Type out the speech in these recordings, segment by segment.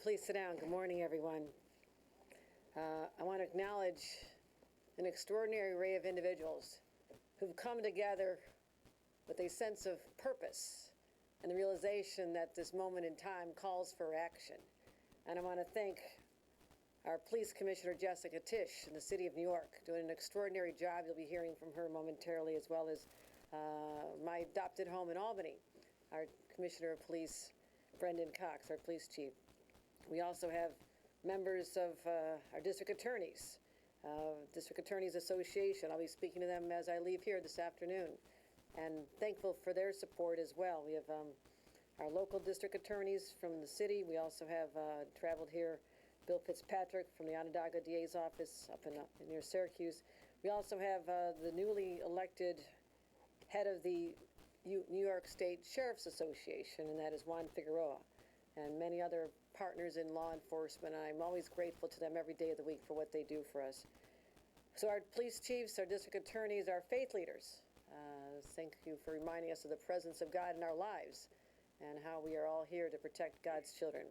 Please sit down. Good morning, everyone. I want to acknowledge an extraordinary array of individuals who've come together with a sense of purpose and the realization that this moment in time calls for action. And I want to thank our Police Commissioner, Jessica Tisch, in the City of New York, doing an extraordinary job. You'll be hearing from her momentarily, as well as my adopted home in Albany, our Commissioner of Police, Brendan Cox, our police chief. We also have members of our district attorneys, District Attorneys Association. I'll be speaking to them as I leave here this afternoon, and thankful for their support as well. We have our local district attorneys from the city. We also have traveled here, Bill Fitzpatrick from the Onondaga DA's office up in near Syracuse. We also have the newly elected head of the New York State Sheriff's Association, and that is Juan Figueroa, and many other partners in law enforcement. And I'm always grateful to them every day of the week for what they do for us. So our police chiefs, our district attorneys, our faith leaders, thank you for reminding us of the presence of God in our lives and how we are all here to protect God's children.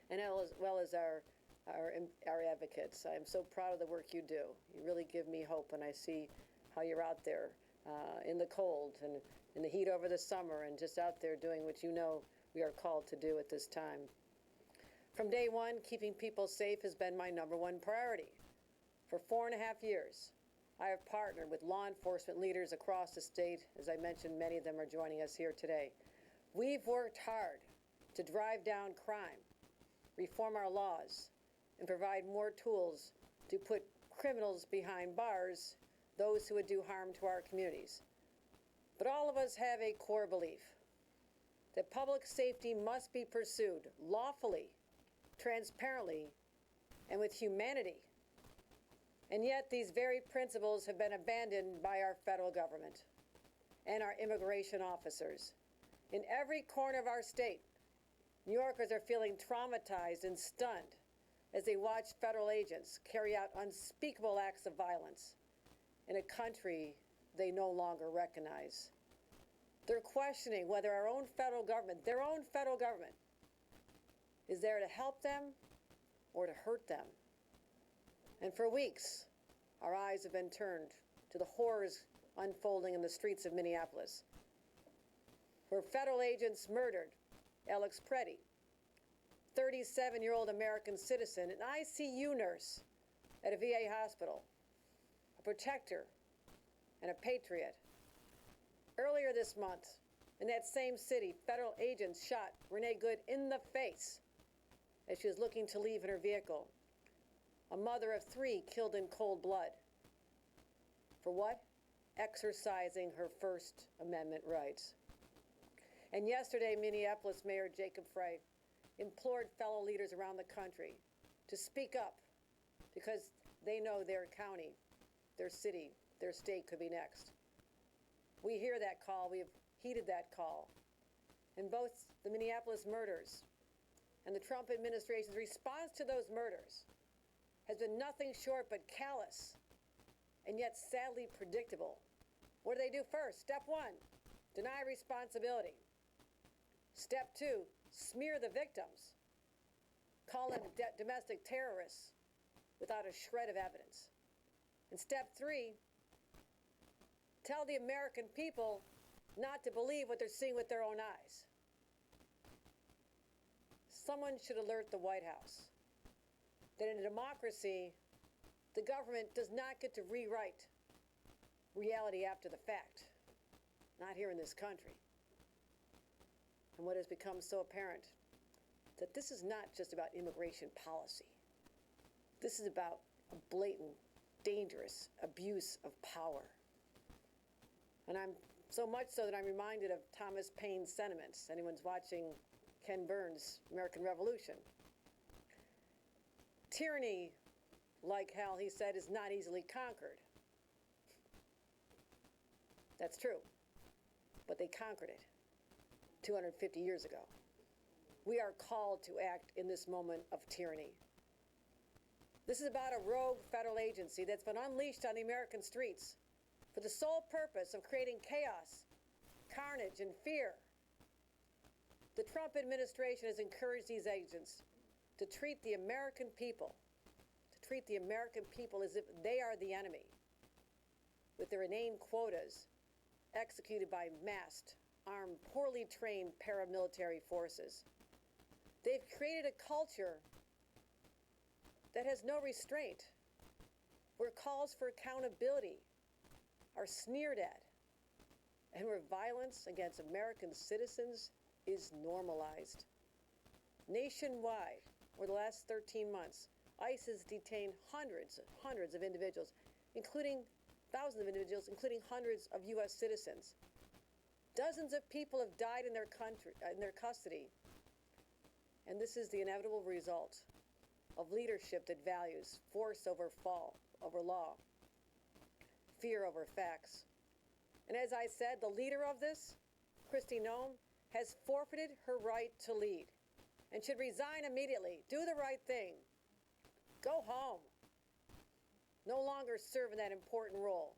And as well as our advocates. I'm so proud of the work you do. You really give me hope when I see how you're out there in the cold and in the heat over the summer, and just out there doing what you know we are called to do at this time. From day one, keeping people safe has been my #1 priority. For 4.5 years, I have partnered with law enforcement leaders across the state. As I mentioned, many of them are joining us here today. We've worked hard to drive down crime, reform our laws, and provide more tools to put criminals behind bars, those who would do harm to our communities. But all of us have a core belief that public safety must be pursued lawfully, transparently, and with humanity. And yet these very principles have been abandoned by our federal government and our immigration officers. In every corner of our state, New Yorkers are feeling traumatized and stunned as they watch federal agents carry out unspeakable acts of violence in a country they no longer recognize. They're questioning whether our own federal government, their own federal government, is there to help them or to hurt them. And for weeks, our eyes have been turned to the horrors unfolding in the streets of Minneapolis, where federal agents murdered Alex Preddy, 37-year-old American citizen, an ICU nurse at a VA hospital, a protector and a patriot. Earlier this month, in that same city, federal agents shot Renee Good in the face as she was looking to leave in her vehicle. A mother of 3 killed in cold blood. For what? Exercising her First Amendment rights. And yesterday, Minneapolis Mayor Jacob Frey implored fellow leaders around the country to speak up because they know their county, their city, their state could be next. We hear that call. We have heeded that call. And both the Minneapolis murders and the Trump administration's response to those murders has been nothing short but callous and yet sadly predictable. What do they do first? Step 1, deny responsibility. Step 2, smear the victims, call them domestic terrorists without a shred of evidence. And step 3, tell the American people not to believe what they're seeing with their own eyes. Someone should alert the White House that in a democracy, the government does not get to rewrite reality after the fact. Not here in this country. And what has become so apparent, that this is not just about immigration policy. This is about a blatant, dangerous abuse of power. And I'm so much so that I'm reminded of Thomas Paine's sentiments. Anyone's watching Ken Burns' American Revolution. Tyranny, like Hal, he said, is not easily conquered. That's true. But they conquered it 250 years ago. We are called to act in this moment of tyranny. This is about a rogue federal agency that's been unleashed on the American streets for the sole purpose of creating chaos, carnage, and fear. The Trump administration has encouraged these agents to treat the American people, as if they are the enemy, with their inane quotas executed by masked, armed, poorly trained paramilitary forces. They've created a culture that has no restraint, where calls for accountability are sneered at, and where violence against American citizens is normalized. Nationwide, over the last 13 months, ICE has detained hundreds of individuals, including thousands of individuals, including hundreds of U.S. citizens. Dozens of people have died in their custody. And this is the inevitable result of leadership that values force over law, fear over facts. And as I said, the leader of this, Kristi Noem, has forfeited her right to lead and should resign immediately. Do the right thing. Go home. No longer serve in that important role.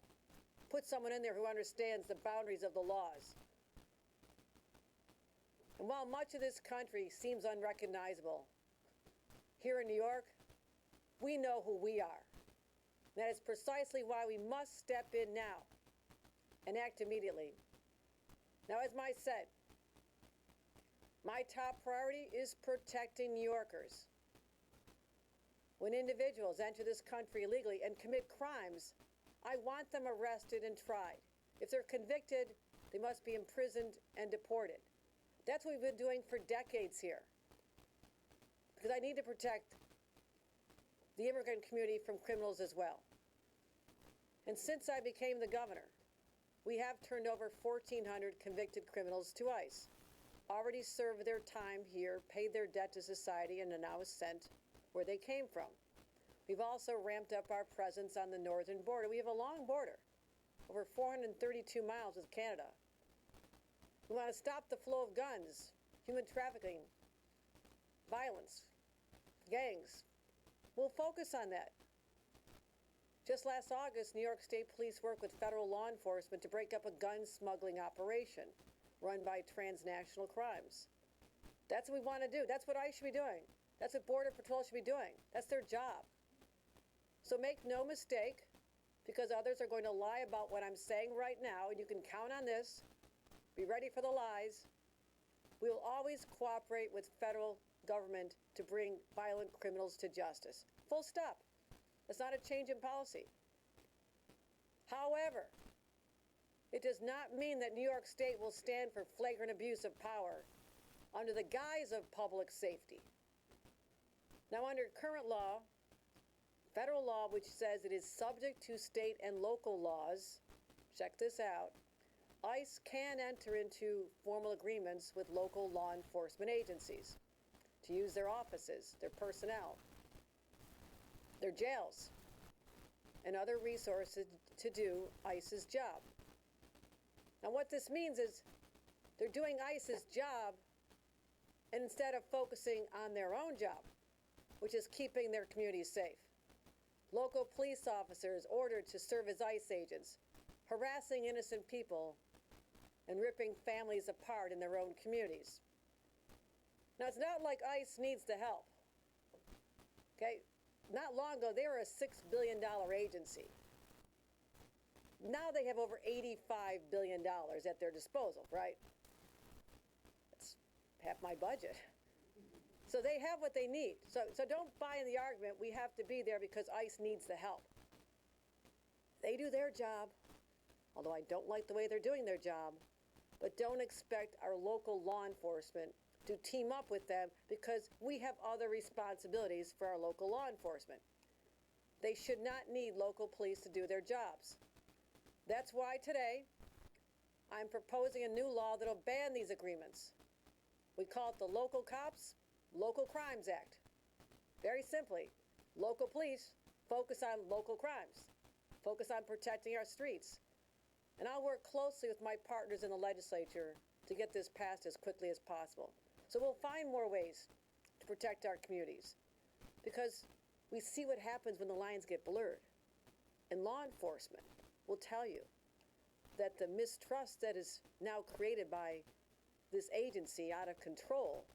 Put someone in there who understands the boundaries of the laws. And while much of this country seems unrecognizable, here in New York, we know who we are. That is precisely why we must step in now and act immediately. Now, as I said, my top priority is protecting New Yorkers. When individuals enter this country illegally and commit crimes, I want them arrested and tried. If they're convicted, they must be imprisoned and deported. That's what we've been doing for decades here, because I need to protect the immigrant community from criminals as well. And since I became the governor, we have turned over 1,400 convicted criminals to ICE, already served their time here, paid their debt to society, and are now sent where they came from. We've also ramped up our presence on the northern border. We have a long border, over 432 miles with Canada. We want to stop the flow of guns, human trafficking, violence, gangs. We'll focus on that. Just last August, New York State Police worked with federal law enforcement to break up a gun smuggling operation run by transnational crimes. That's what we want to do. That's what ICE should be doing. That's what Border Patrol should be doing. That's their job. So make no mistake, because others are going to lie about what I'm saying right now, and you can count on this. Be ready for the lies. We will always cooperate with federal government to bring violent criminals to justice. Full stop. That's not a change in policy. However, it does not mean that New York State will stand for flagrant abuse of power under the guise of public safety. Now, under current law, federal law, which says it is subject to state and local laws, check this out, ICE can enter into formal agreements with local law enforcement agencies to use their offices, their personnel, their jails, and other resources to do ICE's job. Now, what this means is they're doing ICE's job, and instead of focusing on their own job, which is keeping their communities safe. Local police officers ordered to serve as ICE agents, harassing innocent people and ripping families apart in their own communities. Now, it's not like ICE needs the help. Okay? Not long ago, they were a $6 billion agency. Now they have over $85 billion at their disposal, right? That's half my budget. So they have what they need. So don't buy in the argument we have to be there because ICE needs the help. They do their job, although I don't like the way they're doing their job, but don't expect our local law enforcement to team up with them because we have other responsibilities for our local law enforcement. They should not need local police to do their jobs. That's why today I'm proposing a new law that'll ban these agreements. We call it the Local Cops, Local Crimes Act. Very simply, local police focus on local crimes, focus on protecting our streets. And I'll work closely with my partners in the legislature to get this passed as quickly as possible. So we'll find more ways to protect our communities, because we see what happens when the lines get blurred. And law enforcement will tell you that the mistrust that is now created by this agency out of control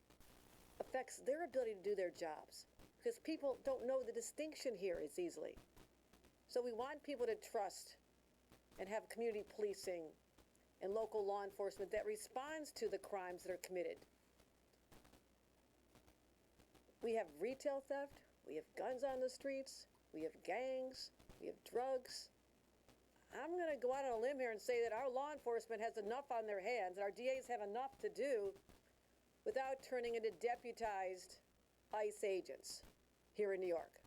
affects their ability to do their jobs, because people don't know the distinction here as easily. So we want people to trust and have community policing and local law enforcement that responds to the crimes that are committed. We have retail theft, we have guns on the streets, we have gangs, we have drugs. I'm going to go out on a limb here and say that our law enforcement has enough on their hands, and our DAs have enough to do without turning into deputized ICE agents here in New York.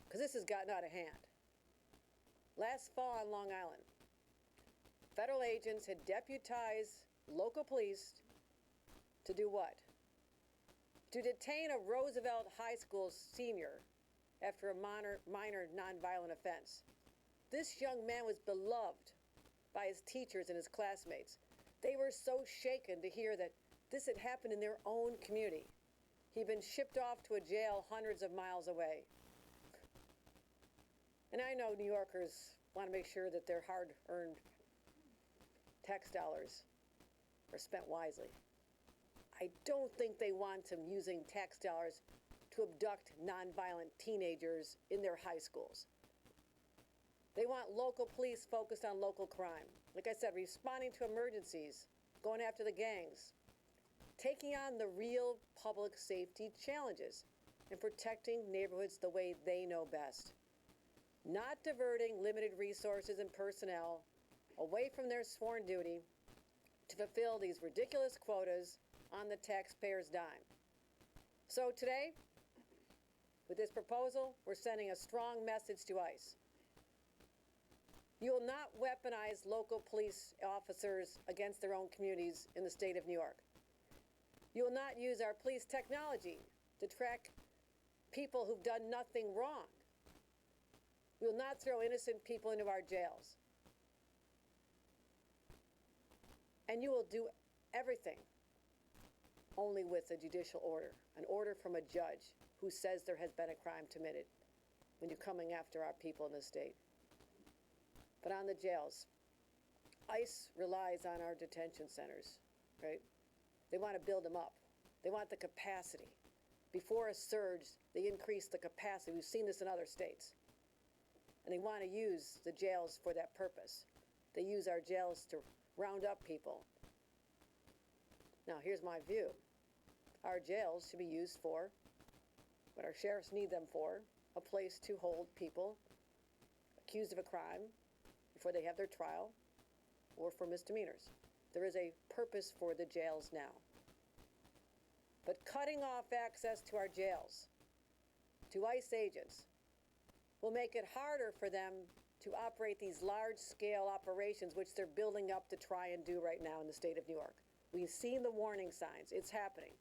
Because this has gotten out of hand. Last fall on Long Island, federal agents had deputized local police to do what? To detain a Roosevelt High School senior after a minor nonviolent offense. This young man was beloved by his teachers and his classmates. They were so shaken to hear that this had happened in their own community. He'd been shipped off to a jail hundreds of miles away. And I know New Yorkers want to make sure that their hard-earned tax dollars are spent wisely. I don't think they want them using tax dollars to abduct nonviolent teenagers in their high schools. They want local police focused on local crime. Like I said, responding to emergencies, going after the gangs, taking on the real public safety challenges, and protecting neighborhoods the way they know best. Not diverting limited resources and personnel away from their sworn duty to fulfill these ridiculous quotas on the taxpayer's dime. So today, with this proposal, we're sending a strong message to ICE. You will not weaponize local police officers against their own communities in the state of New York. You will not use our police technology to track people who've done nothing wrong. We will not throw innocent people into our jails. And you will do everything only with a judicial order, an order from a judge who says there has been a crime committed when you're coming after our people in the state. But on the jails, ICE relies on our detention centers, right? They want to build them up. They want the capacity. Before a surge, they increase the capacity. We've seen this in other states. And they want to use the jails for that purpose. They use our jails to round up people. Now, here's my view. Our jails should be used for what our sheriffs need them for, a place to hold people accused of a crime before they have their trial, or for misdemeanors. There is a purpose for the jails now. But cutting off access to our jails to ICE agents will make it harder for them to operate these large-scale operations, which they're building up to try and do right now in the state of New York. We've seen the warning signs. It's happening.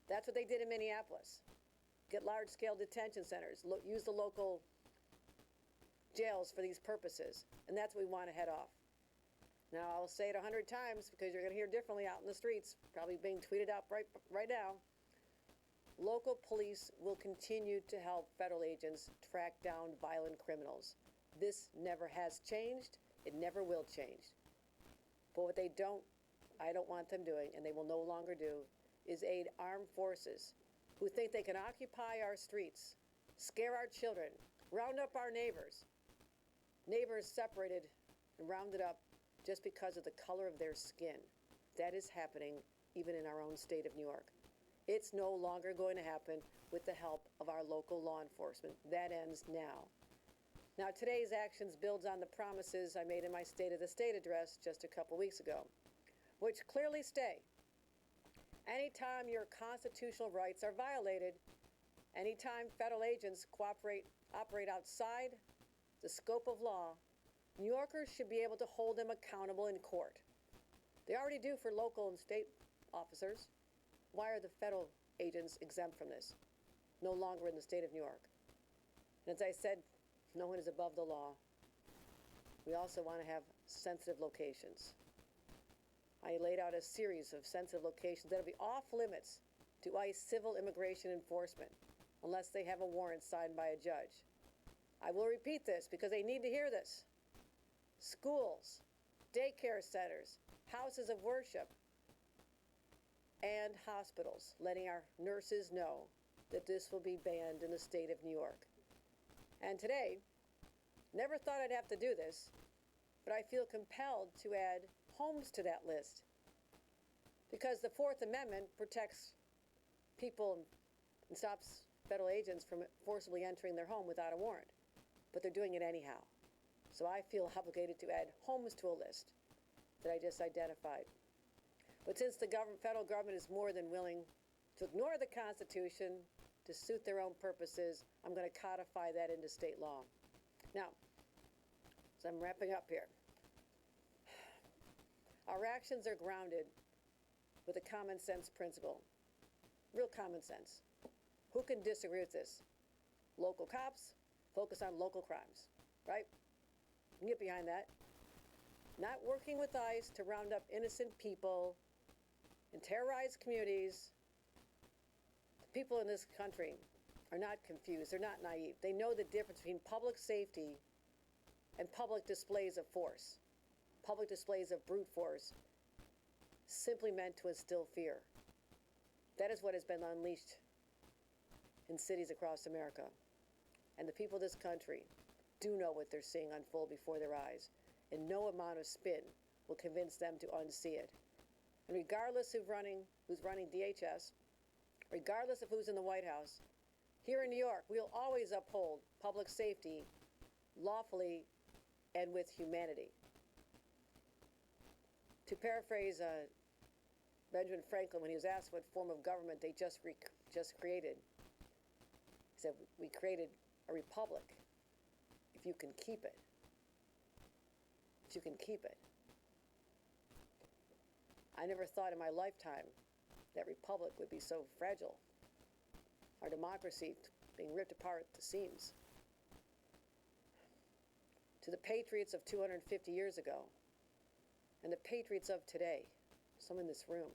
That's what they did in Minneapolis. Get large-scale detention centers, use the local jails for these purposes, and that's what we want to head off. Now, I'll say it 100 times because you're going to hear differently out in the streets, probably being tweeted out right now. Local police will continue to help federal agents track down violent criminals. This never has changed. It never will change. But what I don't want them doing, and they will no longer do, is aid armed forces who think they can occupy our streets, scare our children, round up our neighbors separated and rounded up just because of the color of their skin. That is happening even in our own state of New York. It's no longer going to happen with the help of our local law enforcement. That ends now. Now, today's actions builds on the promises I made in my State of the State address just a couple weeks ago, which clearly state, anytime your constitutional rights are violated, anytime federal agents operate outside the scope of law, New Yorkers should be able to hold them accountable in court. They already do for local and state officers. Why are the federal agents exempt from this? No longer in the state of New York. And as I said, no one is above the law. We also want to have sensitive locations. I laid out a series of sensitive locations that will be off limits to ICE civil immigration enforcement unless they have a warrant signed by a judge. I will repeat this because they need to hear this. Schools, daycare centers, houses of worship, and hospitals, letting our nurses know that this will be banned in the state of New York. And today, never thought I'd have to do this, but I feel compelled to add homes to that list, because the Fourth Amendment protects people and stops federal agents from forcibly entering their home without a warrant, but they're doing it anyhow. So I feel obligated to add homes to a list that I just identified. But since the federal government is more than willing to ignore the Constitution to suit their own purposes, I'm going to codify that into state law. Now, as I'm wrapping up here, our actions are grounded with a common sense principle. Real common sense. Who can disagree with this? Local cops focus on local crimes, right? You can get behind that. Not working with ICE to round up innocent people and terrorize communities. The people in this country are not confused. They're not naive. They know the difference between public safety and public displays of force. Public displays of brute force simply meant to instill fear. That is what has been unleashed in cities across America. And the people of this country do know what they're seeing unfold before their eyes, and no amount of spin will convince them to unsee it. And regardless of who's running DHS, regardless of who's in the White House, here in New York, we'll always uphold public safety lawfully and with humanity. To paraphrase Benjamin Franklin, when he was asked what form of government they just created, he said, "We created a republic if you can keep it. If you can keep it." I never thought in my lifetime that republic would be so fragile. Our democracy being ripped apart at the seams. To the patriots of 250 years ago and the patriots of today, some in this room,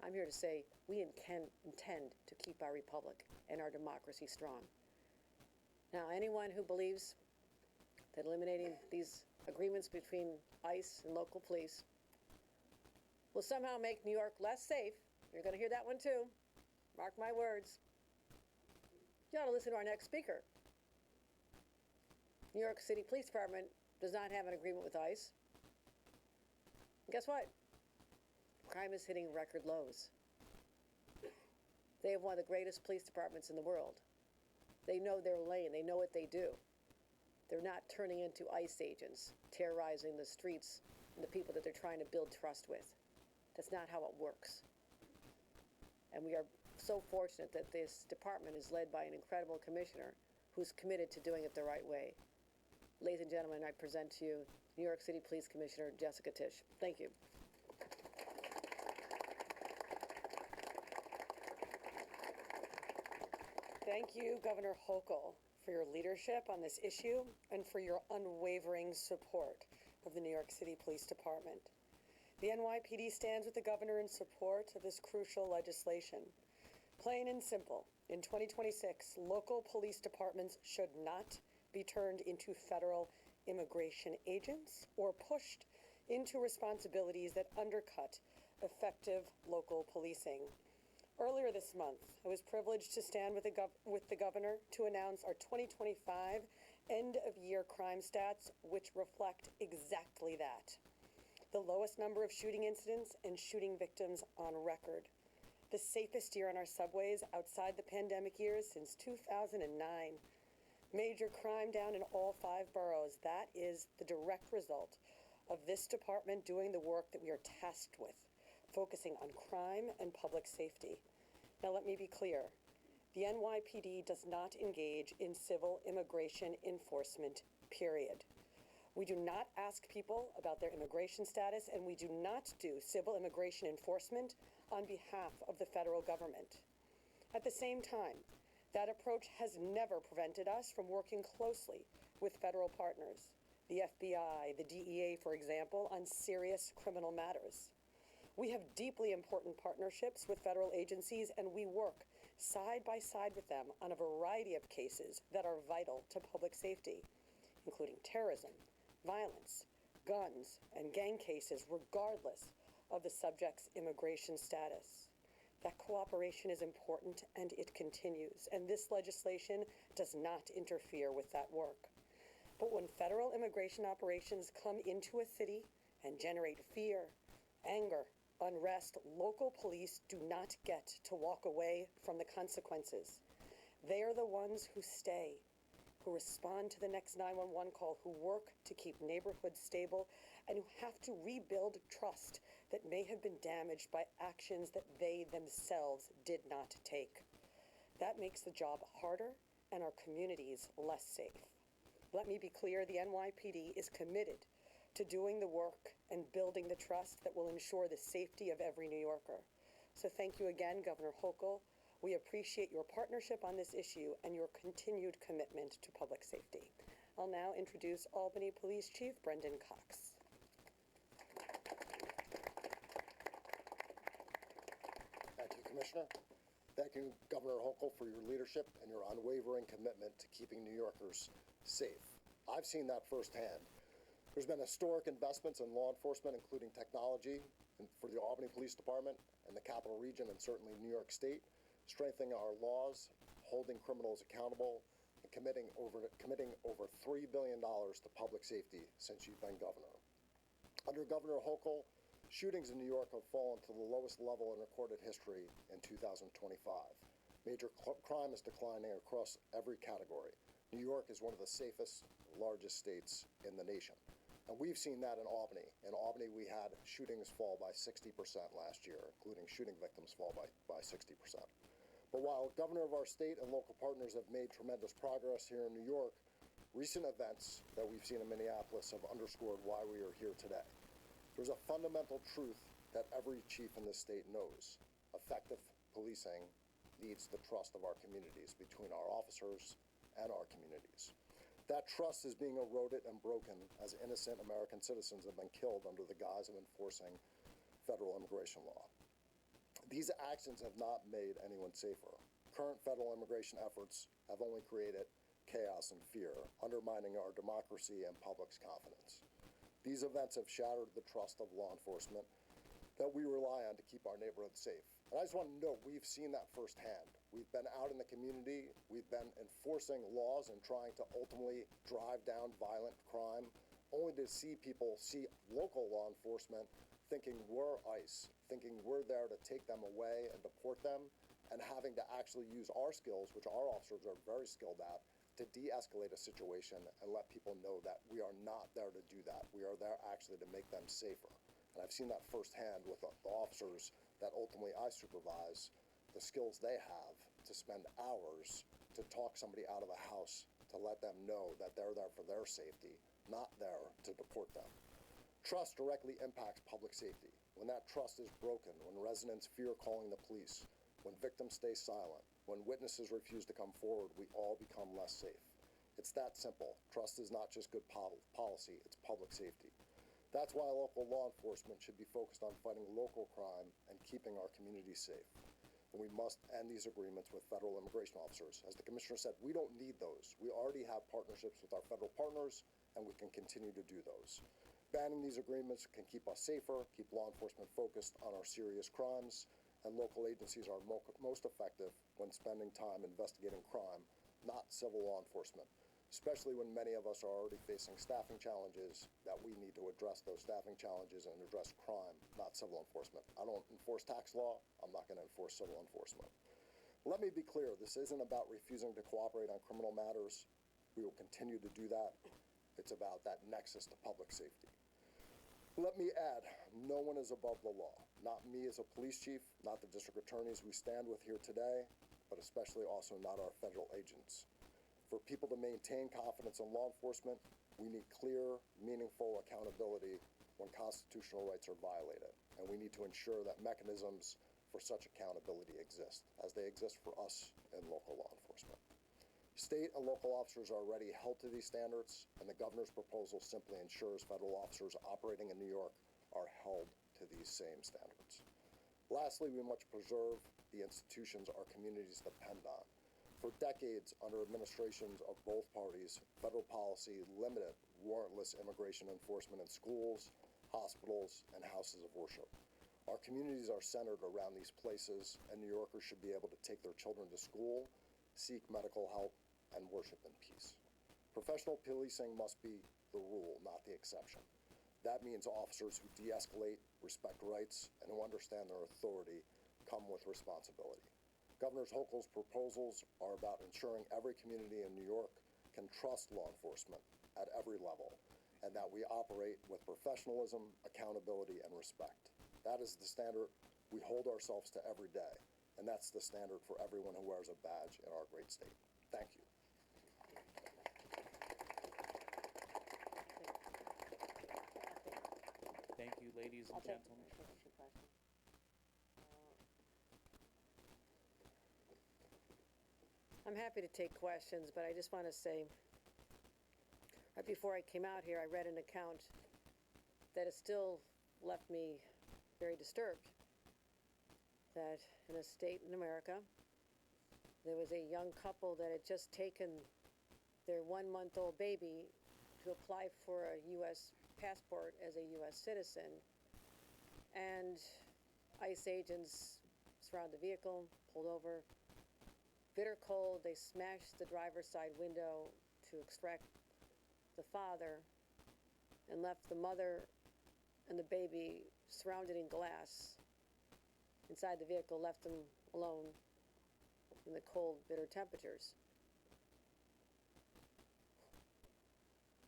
I'm here to say we intend to keep our republic and our democracy strong. Now, anyone who believes that eliminating these agreements between ICE and local police will somehow make New York less safe, you're going to hear that one too, mark my words, you ought to listen to our next speaker. New York City Police Department does not have an agreement with ICE. And guess what? Crime is hitting record lows. They have one of the greatest police departments in the world. They know their lane. They know what they do. They're not turning into ICE agents, terrorizing the streets and the people that they're trying to build trust with. That's not how it works. And we are so fortunate that this department is led by an incredible commissioner who's committed to doing it the right way. Ladies and gentlemen, I present to you New York City Police Commissioner Jessica Tisch. Thank you. Thank you, Governor Hochul, for your leadership on this issue and for your unwavering support of the New York City Police Department. The NYPD stands with the governor in support of this crucial legislation. Plain and simple, in 2026, local police departments should not be turned into federal immigration agents or pushed into responsibilities that undercut effective local policing. Earlier this month, I was privileged to stand with the governor to announce our 2025 end-of-year crime stats, which reflect exactly that. The lowest number of shooting incidents and shooting victims on record. The safest year on our subways outside the pandemic years since 2009. Major crime down in all 5 boroughs. That is the direct result of this department doing the work that we are tasked with, focusing on crime and public safety. Now let me be clear. The NYPD does not engage in civil immigration enforcement, period. We do not ask people about their immigration status, and we do not do civil immigration enforcement on behalf of the federal government. At the same time, that approach has never prevented us from working closely with federal partners, the FBI, the DEA, for example, on serious criminal matters. We have deeply important partnerships with federal agencies, and we work side by side with them on a variety of cases that are vital to public safety, including terrorism, violence, guns, and gang cases, regardless of the subject's immigration status. That cooperation is important and it continues, and this legislation does not interfere with that work. But when federal immigration operations come into a city and generate fear, anger, unrest, local police do not get to walk away from the consequences. They are the ones who stay, who respond to the next 911 call, who work to keep neighborhoods stable, and who have to rebuild trust that may have been damaged by actions that they themselves did not take. That makes the job harder and our communities less safe. Let me be clear, the NYPD is committed to doing the work and building the trust that will ensure the safety of every New Yorker. So thank you again, Governor Hochul. We appreciate your partnership on this issue and your continued commitment to public safety. I'll now introduce Albany Police Chief Brendan Cox. Thank you, Commissioner. Thank you, Governor Hochul, for your leadership and your unwavering commitment to keeping New Yorkers safe. I've seen that firsthand. There's been historic investments in law enforcement, including technology, for the Albany Police Department and the Capital Region, and certainly New York State, strengthening our laws, holding criminals accountable, and committing over $3 billion to public safety since you've been governor. Under Governor Hochul, shootings in New York have fallen to the lowest level in recorded history in 2025. Major crime is declining across every category. New York is one of the safest, largest states in the nation. And we've seen that in Albany. In Albany, we had shootings fall by 60% last year, including shooting victims fall by 60%. But while governor of our state and local partners have made tremendous progress here in New York, recent events that we've seen in Minneapolis have underscored why we are here today. There's a fundamental truth that every chief in this state knows. Effective policing needs the trust of our communities, between our officers and our communities. That trust is being eroded and broken as innocent American citizens have been killed under the guise of enforcing federal immigration law. These actions have not made anyone safer. Current federal immigration efforts have only created chaos and fear, undermining our democracy and public's confidence. These events have shattered the trust of law enforcement that we rely on to keep our neighborhoods safe. And I just want to note, we've seen that firsthand. We've been out in the community, we've been enforcing laws and trying to ultimately drive down violent crime, only to see people see local law enforcement thinking we're ICE, thinking we're there to take them away and deport them, and having to actually use our skills, which our officers are very skilled at, to de-escalate a situation and let people know that we are not there to do that. We are there actually to make them safer. And I've seen that firsthand with the officers that ultimately I supervise, the skills they have to spend hours to talk somebody out of a house, to let them know that they're there for their safety, not there to deport them. Trust directly impacts public safety. When that trust is broken, when residents fear calling the police, when victims stay silent, when witnesses refuse to come forward, we all become less safe. It's that simple. Trust is not just good policy, it's public safety. That's why local law enforcement should be focused on fighting local crime and keeping our communities safe. And we must end these agreements with federal immigration officers. As the commissioner said, we don't need those. We already have partnerships with our federal partners, and we can continue to do those. Banning these agreements can keep us safer, keep law enforcement focused on our serious crimes, and local agencies are most effective when spending time investigating crime, not civil law enforcement, especially when many of us are already facing staffing challenges, that we need to address those staffing challenges and address crime, not civil enforcement. I don't enforce tax law, I'm not going to enforce civil enforcement. Let me be clear, this isn't about refusing to cooperate on criminal matters. We will continue to do that. It's about that nexus to public safety. Let me add, no one is above the law. Not me as a police chief, not the district attorneys we stand with here today, but especially also not our federal agents. For people to maintain confidence in law enforcement, we need clear, meaningful accountability when constitutional rights are violated. And we need to ensure that mechanisms for such accountability exist, as they exist for us in local law enforcement. State and local officers are already held to these standards, and the governor's proposal simply ensures federal officers operating in New York are held to these same standards. Lastly, we must preserve the institutions our communities depend on. For decades, under administrations of both parties, federal policy limited warrantless immigration enforcement in schools, hospitals, and houses of worship. Our communities are centered around these places, and New Yorkers should be able to take their children to school, seek medical help, and worship in peace. Professional policing must be the rule, not the exception. That means officers who de-escalate, respect rights, and who understand their authority come with responsibility. Governor Hochul's proposals are about ensuring every community in New York can trust law enforcement at every level, and that we operate with professionalism, accountability, and respect. That is the standard we hold ourselves to every day, and that's the standard for everyone who wears a badge in our great state. Thank you. Thank you, ladies and gentlemen. I'm happy to take questions, but I just want to say, right before I came out here, I read an account that has still left me very disturbed. That in a state in America, there was a young couple that had just taken their 1-month-old baby to apply for a U.S. passport as a U.S. citizen. And ICE agents surrounded the vehicle, pulled over. Bitter cold, they smashed the driver's side window to extract the father and left the mother and the baby surrounded in glass inside the vehicle, left them alone in the cold, bitter temperatures.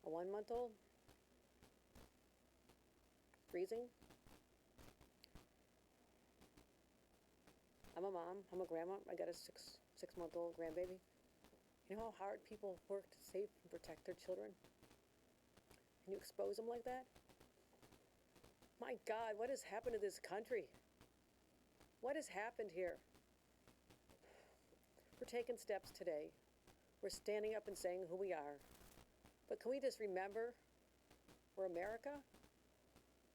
A 1-month-old? Freezing? I'm a mom, I'm a grandma, I got a six-month-old grandbaby. You know how hard people work to save and protect their children? And you expose them like that? My God, what has happened to this country? What has happened here? We're taking steps today. We're standing up and saying who we are. But can we just remember we're America?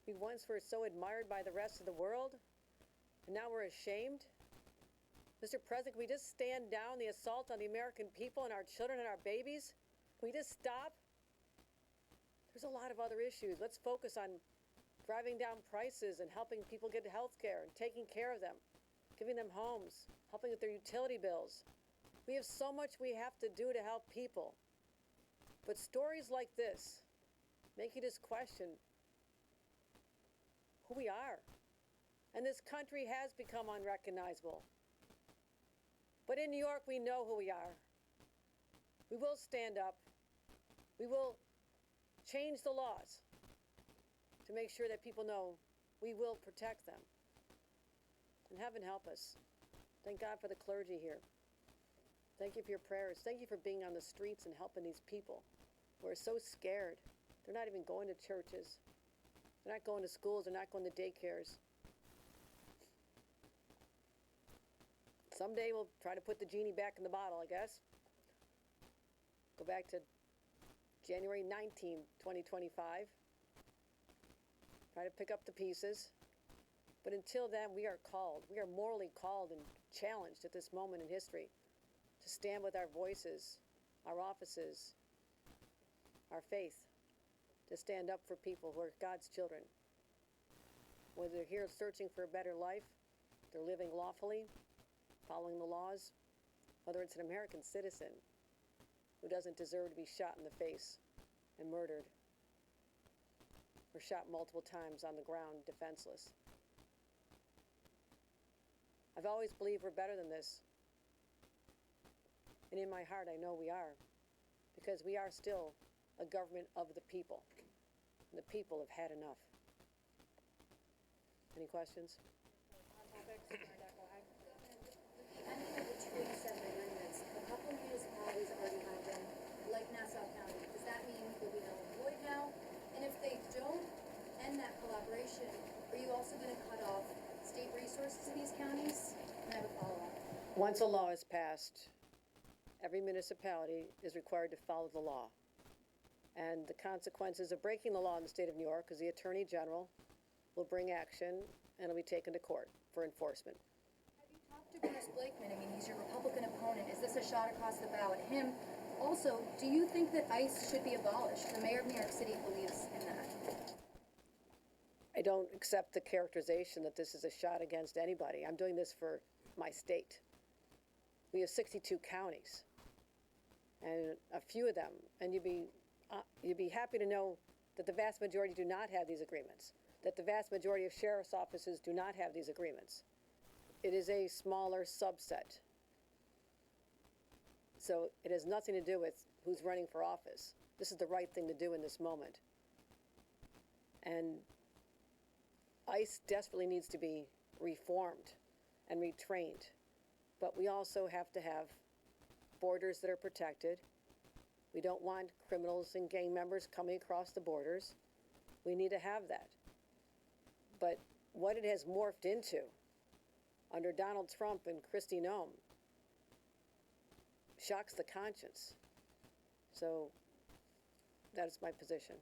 We once were so admired by the rest of the world, and now we're ashamed? Mr. President, can we just stand down the assault on the American people and our children and our babies? Can we just stop? There's a lot of other issues. Let's focus on driving down prices and helping people get health care and taking care of them, giving them homes, helping with their utility bills. We have so much we have to do to help people. But stories like this make you just question who we are. And this country has become unrecognizable. But in New York, we know who we are. We will stand up. We will change the laws to make sure that people know we will protect them. And heaven help us. Thank God for the clergy here. Thank you for your prayers. Thank you for being on the streets and helping these people who are so scared. They're not even going to churches. They're not going to schools. They're not going to daycares. Someday we'll try to put the genie back in the bottle, I guess. Go back to January 19, 2025. Try to pick up the pieces. But until then, we are called. We are morally called and challenged at this moment in history to stand with our voices, our offices, our faith, to stand up for people who are God's children. Whether they're here searching for a better life, they're living lawfully, following the laws, whether it's an American citizen who doesn't deserve to be shot in the face and murdered, or shot multiple times on the ground defenseless. I've always believed we're better than this. And in my heart, I know we are, because we are still a government of the people. And the people have had enough. Any questions? Ending of the 287 agreements, a couple municipalities already have them, like Nassau County. Does that mean they'll be null and void now? And if they don't end that collaboration, are you also going to cut off state resources to these counties? And I have a follow-up. Once a law is passed, every municipality is required to follow the law. And the consequences of breaking the law in the state of New York is the Attorney General will bring action and it'll be taken to court for enforcement. Have you talked to Bruce Blakeman? I mean, he's your Republican opponent. Is this a shot across the bow at him? Also, do you think that ICE should be abolished? The mayor of New York City believes in that. I don't accept the characterization that this is a shot against anybody. I'm doing this for my state. We have 62 counties, and a few of them, and you'd be happy to know that the vast majority do not have these agreements, that the vast majority of sheriff's offices do not have these agreements. It is a smaller subset. So it has nothing to do with who's running for office. This is the right thing to do in this moment. And ICE desperately needs to be reformed and retrained. But we also have to have borders that are protected. We don't want criminals and gang members coming across the borders. We need to have that. But what it has morphed into under Donald Trump and Kristi Noem shocks the conscience. So that is my position.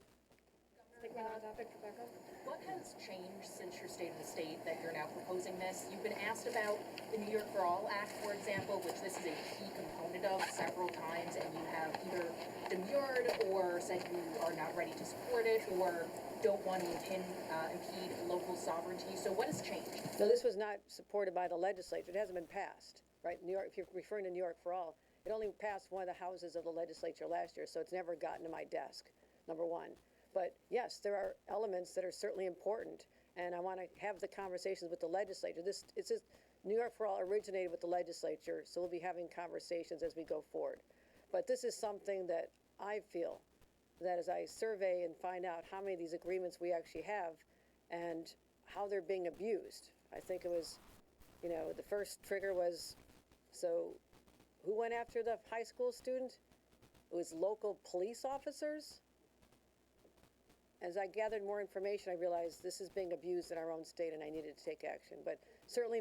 Sticking on topic, Rebecca. What has changed since your State of the State that you're now proposing this? You've been asked about the New York for All Act, for example, which this is a key component of several times, and you have either demurred or said you are not ready to support it or don't want to impede local sovereignty. So what has changed? No, this was not supported by the legislature. It hasn't been passed, right? New York, if you're referring to New York for All, it only passed one of the houses of the legislature last year, so it's never gotten to my desk, number one. But yes, there are elements that are certainly important, and I want to have the conversations with the legislature. New York for All originated with the legislature, so we'll be having conversations as we go forward. But this is something that I feel that as I survey and find out how many of these agreements we actually have and how they're being abused. I think it was, the first trigger was, so who went after the high school student? It was local police officers. As I gathered more information, I realized this is being abused in our own state, and I needed to take action. But certainly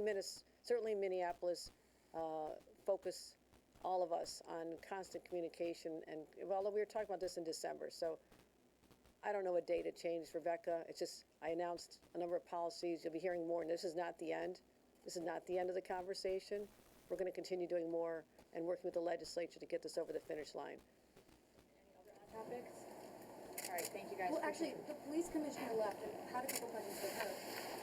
Minneapolis focus all of us on constant communication. And although we were talking about this in December, so I don't know what date it changed, Rebecca. It's just I announced a number of policies. You'll be hearing more, and this is not the end. This is not the end of the conversation. We're going to continue doing more and working with the legislature to get this over the finish line. Any other topics? All right, thank you guys. Well, actually, the police commissioner left and had a couple questions for her.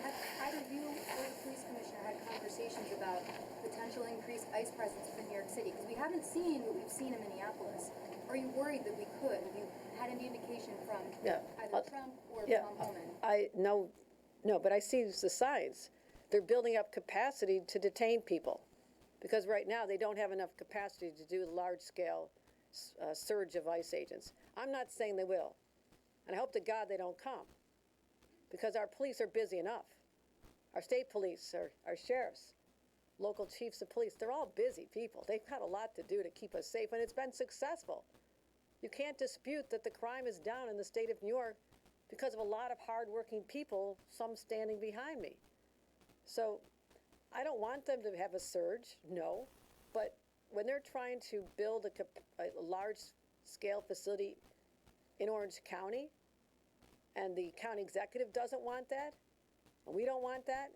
Have either you or the police commissioner had conversations about potential increased ICE presence in New York City? Because we haven't seen what we've seen in Minneapolis. Are you worried that we could? Have you had any indication from either Trump or Tom Homan? No, but I see the signs. They're building up capacity to detain people because right now they don't have enough capacity to do the large-scale surge of ICE agents. I'm not saying they will. And I hope to God they don't come because our police are busy enough. Our state police, our sheriffs, local chiefs of police, they're all busy people. They've got a lot to do to keep us safe, and it's been successful. You can't dispute that the crime is down in the state of New York because of a lot of hardworking people, some standing behind me. So I don't want them to have a surge, no, but when they're trying to build a large-scale facility in Orange County, and the county executive doesn't want that, and we don't want that,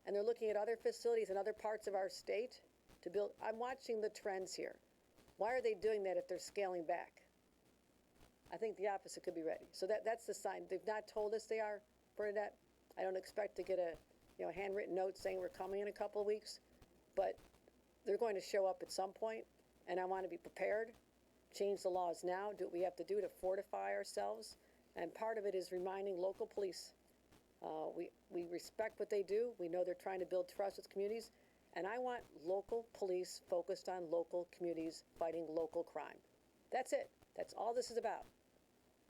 and they're looking at other facilities in other parts of our state to build. I'm watching the trends here. Why are they doing that if they're scaling back? I think the opposite could be ready. So that's the sign. They've not told us they are, Bernadette. I don't expect to get a handwritten note saying we're coming in a couple of weeks, but they're going to show up at some point, and I want to be prepared. Change the laws now, do what we have to do to fortify ourselves, and part of it is reminding local police. We respect what they do. We know they're trying to build trust with communities, and I want local police focused on local communities fighting local crime. That's it. That's all this is about.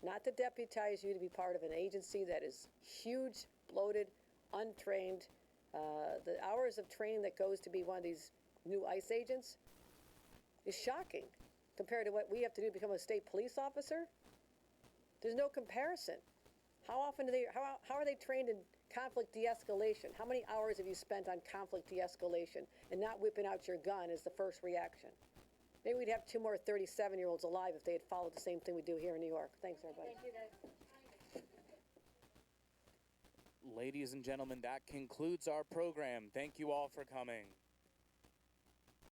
Not to deputize you to be part of an agency that is huge, bloated, untrained. The hours of training that goes to be one of these new ICE agents is shocking. Compared to what we have to do to become a state police officer, there's no comparison. How often how are they trained in conflict de-escalation? How many hours have you spent on conflict de-escalation and not whipping out your gun as the first reaction? Maybe we'd have 2 more 37-year-olds alive if they had followed the same thing we do here in New York. Thanks, everybody. Thank you, guys. Ladies and gentlemen, that concludes our program. Thank you all for coming.